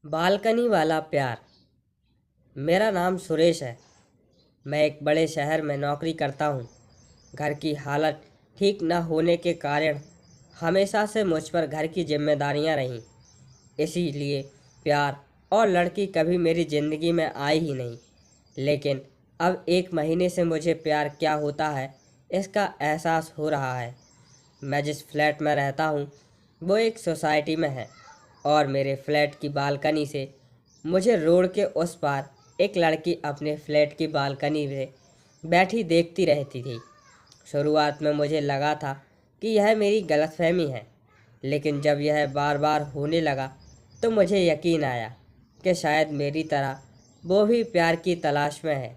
Balcony वाला प्यार। मेरा नाम सुरेश है। मैं एक बड़े शहर में नौकरी करता हूँ। घर की हालत ठीक न होने के कारण हमेशा से मुझ पर घर की जिम्मेदारियाँ रहीं। इसीलिए प्यार और लड़की कभी मेरी ज़िंदगी में आई ही नहीं। लेकिन अब 1 महीने से मुझे प्यार क्या होता है इसका एहसास हो रहा है। मैं जिस फ्लैट में रहता हूँ वो एक सोसाइटी में है और मेरे फ्लैट की बालकनी से मुझे रोड के उस पार एक लड़की अपने फ्लैट की बालकनी में बैठी देखती रहती थी। शुरुआत में मुझे लगा था कि यह मेरी गलतफहमी है, लेकिन जब यह बार बार होने लगा तो मुझे यकीन आया कि शायद मेरी तरह वो भी प्यार की तलाश में है।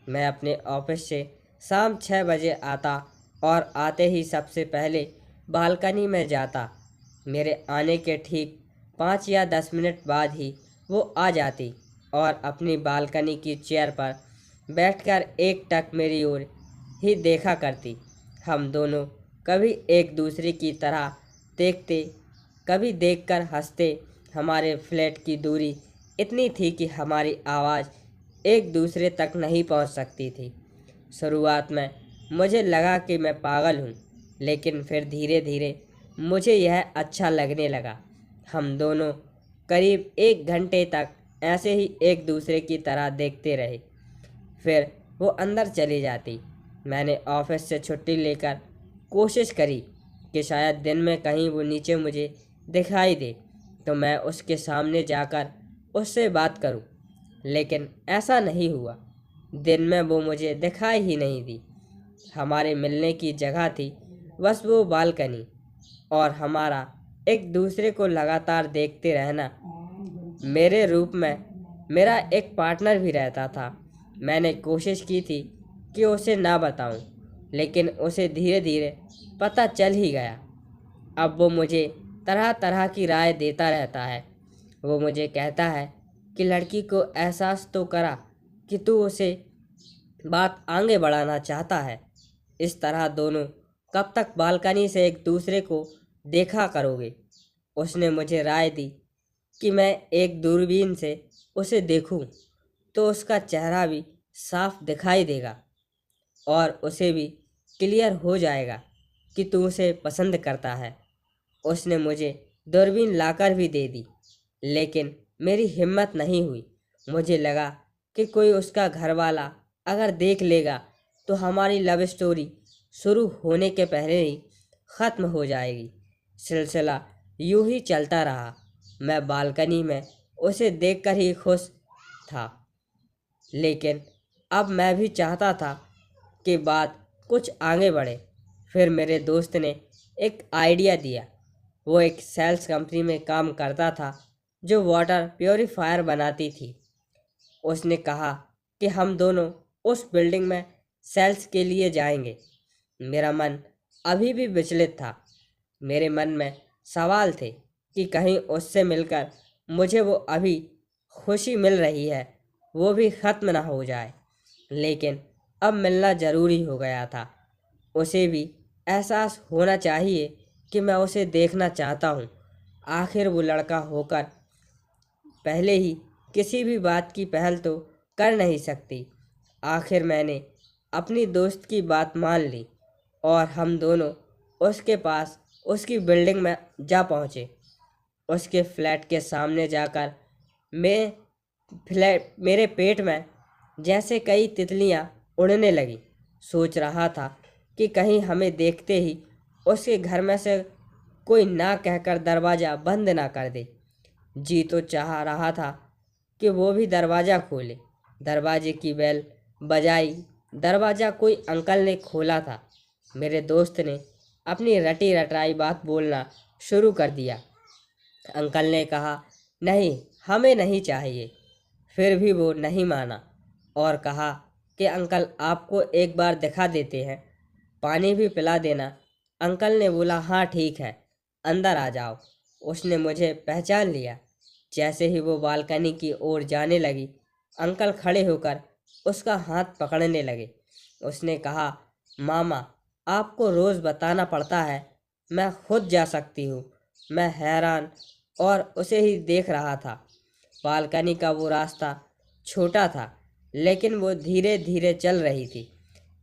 मैं अपने ऑफिस से शाम 6 बजे आता और आते ही सबसे पहले बालकनी में जाता। मेरे आने के ठीक 5 या 10 मिनट बाद ही वो आ जाती और अपनी बालकनी की चेयर पर बैठकर एकटक मेरी ओर ही देखा करती। हम दोनों कभी एक दूसरे की तरह देखते, कभी देखकर हंसते। हमारे फ्लैट की दूरी इतनी थी कि हमारी आवाज़ एक दूसरे तक नहीं पहुंच सकती थी। शुरुआत में मुझे लगा कि मैं पागल हूँ, लेकिन फिर धीरे धीरे मुझे यह अच्छा लगने लगा। हम दोनों करीब 1 घंटे तक ऐसे ही एक दूसरे की तरह देखते रहे। फिर वो अंदर चली जाती। मैंने ऑफिस से छुट्टी लेकर कोशिश करी कि शायद दिन में कहीं वो नीचे मुझे दिखाई दे तो मैं उसके सामने जाकर उससे बात करूं, लेकिन ऐसा नहीं हुआ। दिन में वो मुझे दिखाई ही नहीं दी। हमारे मिलने की जगह थी बस वो बालकनी, और हमारा एक दूसरे को लगातार देखते रहना। मेरे रूप में मेरा एक पार्टनर भी रहता था। मैंने कोशिश की थी कि उसे ना बताऊं, लेकिन उसे धीरे धीरे पता चल ही गया। अब वो मुझे तरह तरह की राय देता रहता है। वो मुझे कहता है कि लड़की को एहसास तो करा कि तू उसे बात आगे बढ़ाना चाहता है। इस तरह दोनों कब तक बालकनी से एक दूसरे को देखा करोगे। उसने मुझे राय दी कि मैं एक दूरबीन से उसे देखूं तो उसका चेहरा भी साफ दिखाई देगा और उसे भी क्लियर हो जाएगा कि तू उसे पसंद करता है। उसने मुझे दूरबीन लाकर भी दे दी, लेकिन मेरी हिम्मत नहीं हुई। मुझे लगा कि कोई उसका घर वाला अगर देख लेगा तो हमारी लव स्टोरी शुरू होने के पहले ही ख़त्म हो जाएगी। सिलसिला यूं ही चलता रहा। मैं बालकनी में उसे देखकर ही खुश था, लेकिन अब मैं भी चाहता था कि बात कुछ आगे बढ़े। फिर मेरे दोस्त ने एक आइडिया दिया। वो एक सेल्स कंपनी में काम करता था जो वाटर प्योरीफायर बनाती थी। उसने कहा कि हम दोनों उस बिल्डिंग में सेल्स के लिए जाएंगे। मेरा मन अभी भी विचलित था। मेरे मन में सवाल थे कि कहीं उससे मिलकर मुझे वो अभी खुशी मिल रही है वो भी ख़त्म ना हो जाए। लेकिन अब मिलना ज़रूरी हो गया था। उसे भी एहसास होना चाहिए कि मैं उसे देखना चाहता हूँ। आखिर वो लड़का होकर पहले ही किसी भी बात की पहल तो कर नहीं सकती। आखिर मैंने अपनी दोस्त की बात मान ली और हम दोनों उसके पास उसकी बिल्डिंग में जा पहुँचे। उसके फ्लैट के सामने जाकर मैं फ्लैट मेरे पेट में जैसे कई तितलियां उड़ने लगी। सोच रहा था कि कहीं हमें देखते ही उसके घर में से कोई ना कहकर दरवाज़ा बंद ना कर दे। जी तो चाह रहा था कि वो भी दरवाज़ा खोले। दरवाजे की बेल बजाई। दरवाज़ा कोई अंकल ने खोला था। मेरे दोस्त ने अपनी रटी रटाई बात बोलना शुरू कर दिया। अंकल ने कहा, नहीं, हमें नहीं चाहिए। फिर भी वो नहीं माना और कहा कि अंकल आपको एक बार दिखा देते हैं, पानी भी पिला देना। अंकल ने बोला, हाँ ठीक है, अंदर आ जाओ। उसने मुझे पहचान लिया। जैसे ही वो बालकनी की ओर जाने लगी, अंकल खड़े होकर उसका हाथ पकड़ने लगे। उसने कहा, मामा, आपको रोज़ बताना पड़ता है, मैं खुद जा सकती हूँ। मैं हैरान और उसे ही देख रहा था। बालकनी का वो रास्ता छोटा था, लेकिन वो धीरे धीरे चल रही थी।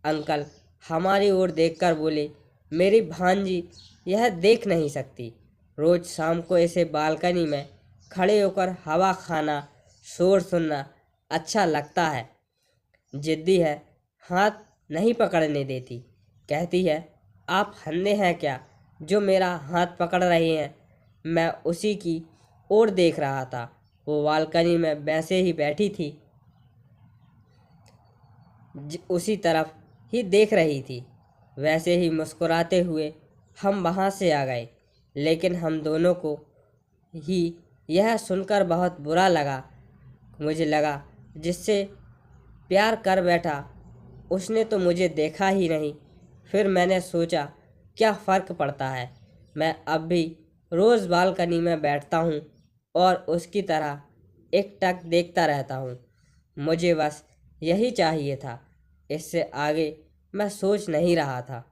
अंकल हमारी ओर देखकर बोले, मेरी भांजी यह देख नहीं सकती। रोज शाम को ऐसे बालकनी में खड़े होकर हवा खाना, शोर सुनना अच्छा लगता है। जिद्दी है, हाथ नहीं पकड़ने देती। कहती है, आप अंधे हैं क्या जो मेरा हाथ पकड़ रहे हैं? मैं उसी की ओर देख रहा था। वो बालकनी में वैसे ही बैठी थी, उसी तरफ ही देख रही थी। वैसे ही मुस्कुराते हुए हम वहाँ से आ गए। लेकिन हम दोनों को ही यह सुनकर बहुत बुरा लगा। मुझे लगा जिससे प्यार कर बैठा उसने तो मुझे देखा ही नहीं। फिर मैंने सोचा, क्या फ़र्क पड़ता है, मैं अब भी रोज़ बालकनी में बैठता हूँ और उसकी तरह एकटक देखता रहता हूँ। मुझे बस यही चाहिए था, इससे आगे मैं सोच नहीं रहा था।